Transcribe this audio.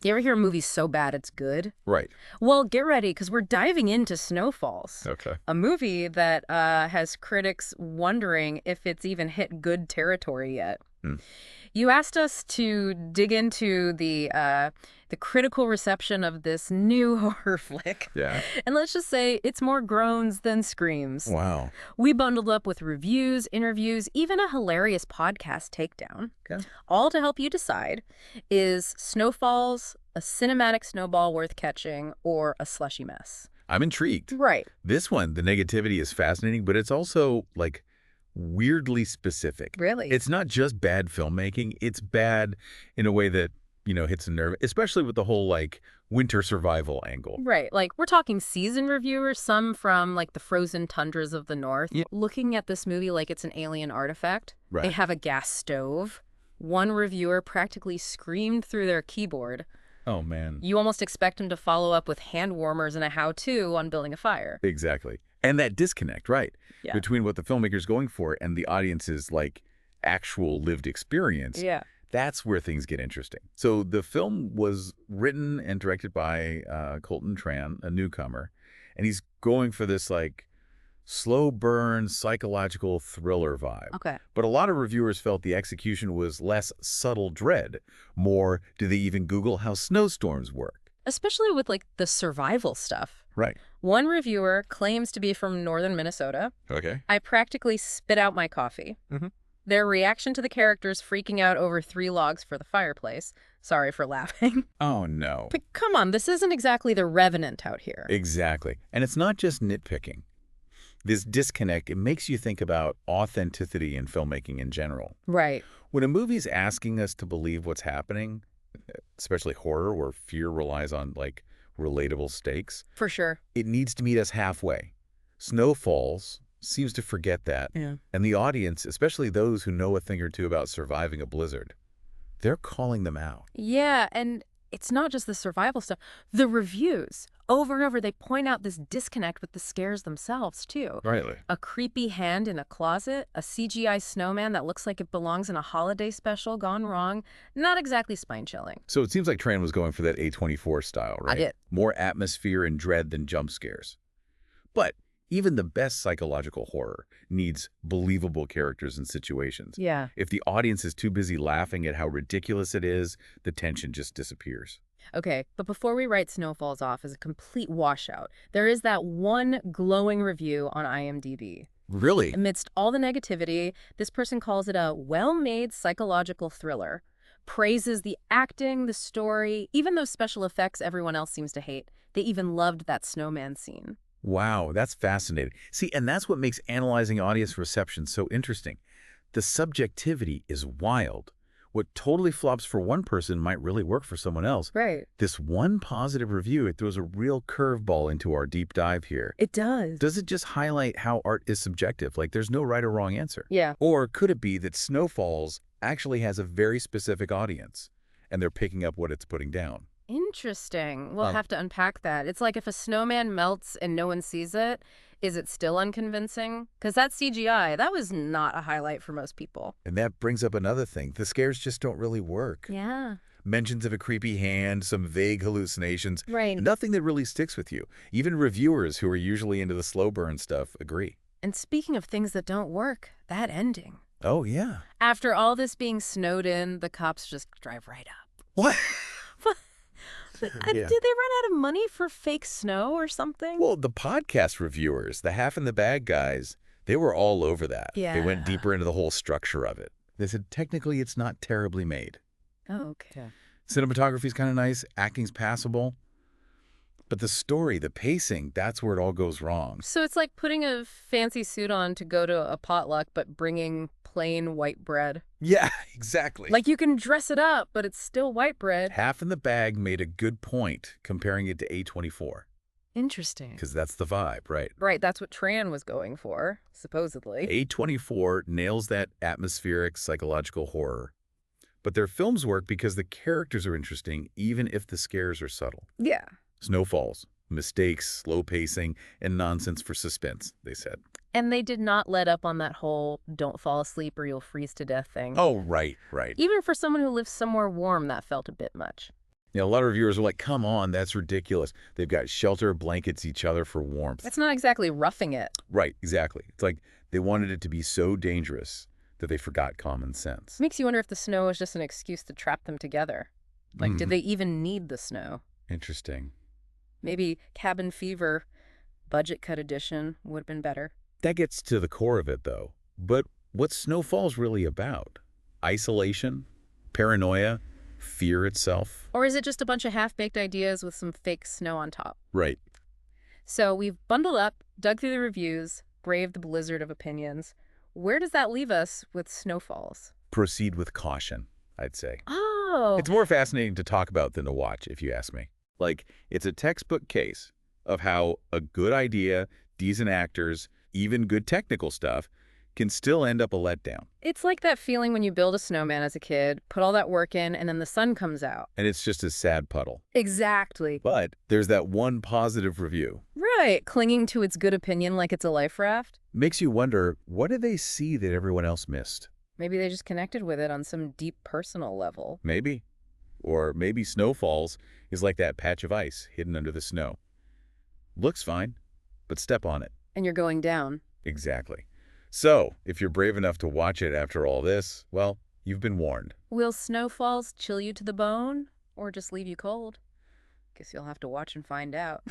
You ever hear a movie's so bad it's good? Right. Well, get ready, because we're diving into Snowfalls. Okay. A movie that has critics wondering if it's even hit good territory yet. Hmm. You asked us to dig into the critical reception of this new horror flick. Yeah. And let's just say it's more groans than screams. Wow. We bundled up with reviews, interviews, even a hilarious podcast takedown. Okay. All to help you decide, is Snowfalls a cinematic snowball worth catching or a slushy mess? I'm intrigued. Right. This one, the negativity is fascinating, but it's also, like, weirdly specific. Really? It's not just bad filmmaking. It's bad in a way that, hits a nerve, especially with the whole, like, winter survival angle. Right. Like, we're talking seasoned reviewers, some from, like, the frozen tundras of the north, looking at this movie like it's an alien artifact. Right. They have a gas stove. One reviewer practically screamed through their keyboard. Oh, man. You almost expect him to follow up with hand warmers and a how-to on building a fire. Exactly. And that disconnect, right, Yeah. between what the filmmaker's going for and the audience's, like, actual lived experience. Yeah. That's where things get interesting. So the film was written and directed by Colton Tran, a newcomer, and he's going for this, like, slow burn psychological thriller vibe. Okay. But a lot of reviewers felt the execution was less subtle dread. More, do they even Google how snowstorms work? Especially with, like, the survival stuff. Right. One reviewer claims to be from northern Minnesota. Okay. I practically spit out my coffee. Mhm. Their reaction to the characters freaking out over 3 logs for the fireplace. Sorry for laughing. Oh, no. But come on, this isn't exactly The Revenant out here. Exactly. And it's not just nitpicking. This disconnect, it makes you think about authenticity in filmmaking in general. Right. When a movie's asking us to believe what's happening, especially horror where fear relies on, like, relatable stakes, For sure. it needs to meet us halfway. Snowfalls seems to forget that. Yeah. And the audience, especially those who know a thing or two about surviving a blizzard, they're calling them out. Yeah, and it's not just the survival stuff. The reviews, over and over, they point out this disconnect with the scares themselves, too. Rightly. A creepy hand in a closet, a CGI snowman that looks like it belongs in a holiday special gone wrong. Not exactly spine-chilling. So it seems like Tran was going for that A24 style, right? get. More atmosphere and dread than jump scares. But even the best psychological horror needs believable characters and situations. Yeah. If the audience is too busy laughing at how ridiculous it is, the tension just disappears. Okay, but before we write Snowfalls off as a complete washout, there is that one glowing review on IMDb. Really? Amidst all the negativity, this person calls it a well-made psychological thriller, praises the acting, the story, even those special effects everyone else seems to hate. They even loved that snowman scene. Wow, that's fascinating. See, and that's what makes analyzing audience reception so interesting. The subjectivity is wild. What totally flops for one person might really work for someone else. Right. This one positive review, it throws a real curveball into our deep dive here. It does. Does it just highlight how art is subjective? Like there's no right or wrong answer. Yeah. Or could it be that Snowfalls actually has a very specific audience and they're picking up what it's putting down? Interesting. We'll have to unpack that. It's like if a snowman melts and no one sees it, is it still unconvincing? Because that CGI, that was not a highlight for most people. And that brings up another thing. The scares just don't really work. Yeah. Mentions of a creepy hand, some vague hallucinations. Right. Nothing that really sticks with you. Even reviewers who are usually into the slow burn stuff agree. And speaking of things that don't work, that ending. Oh, yeah. After all this being snowed in, the cops just drive right up. What? Did they run out of money for fake snow or something? Well, the podcast reviewers, the half in the bag guys, they were all over that. Yeah. They went deeper into the whole structure of it. They said, technically, it's not terribly made. Oh, okay. Cinematography's kind of nice. Acting's passable. But the story, the pacing, that's where it all goes wrong. So it's like putting a fancy suit on to go to a potluck, but bringing plain white bread. Yeah, exactly. Like you can dress it up, but it's still white bread. Half in the Bag made a good point comparing it to A24. Interesting. Because that's the vibe, right? Right, that's what Tran was going for, supposedly. A24 nails that atmospheric psychological horror. But their films work because the characters are interesting, even if the scares are subtle. Yeah. Snowfalls, mistakes, slow pacing, and nonsense for suspense, they said. And they did not let up on that whole don't fall asleep or you'll freeze to death thing. Oh, right. Even for someone who lives somewhere warm, that felt a bit much. You know, a lot of reviewers are like, come on, that's ridiculous. They've got shelter blankets each other for warmth. That's not exactly roughing it. Right, exactly. It's like they wanted it to be so dangerous that they forgot common sense. Makes you wonder if the snow is just an excuse to trap them together. Like, did Mhm. they even need the snow? Interesting. Maybe cabin fever, budget cut edition would have been better. That gets to the core of it, though. But what's Snowfalls really about? Isolation? Paranoia? Fear itself? Or is it just a bunch of half-baked ideas with some fake snow on top? Right. So we've bundled up, dug through the reviews, braved the blizzard of opinions. Where does that leave us with Snowfalls? Proceed with caution, I'd say. Oh, It's more fascinating to talk about than to watch, if you ask me. Like, it's a textbook case of how a good idea, decent actors, even good technical stuff can still end up a letdown. it's like that feeling when you build a snowman as a kid, put all that work in, and then the sun comes out. And it's just a sad puddle. Exactly. But there's that one positive review. Right, clinging to its good opinion like it's a life raft. Makes you wonder, what did they see that everyone else missed? Maybe they just connected with it on some deep personal level. Maybe. Or maybe Snowfalls is like that patch of ice hidden under the snow. Looks fine, but step on it. And you're going down. Exactly. So, if you're brave enough to watch it after all this, well, you've been warned. Will Snowfalls chill you to the bone or just leave you cold? Guess you'll have to watch and find out.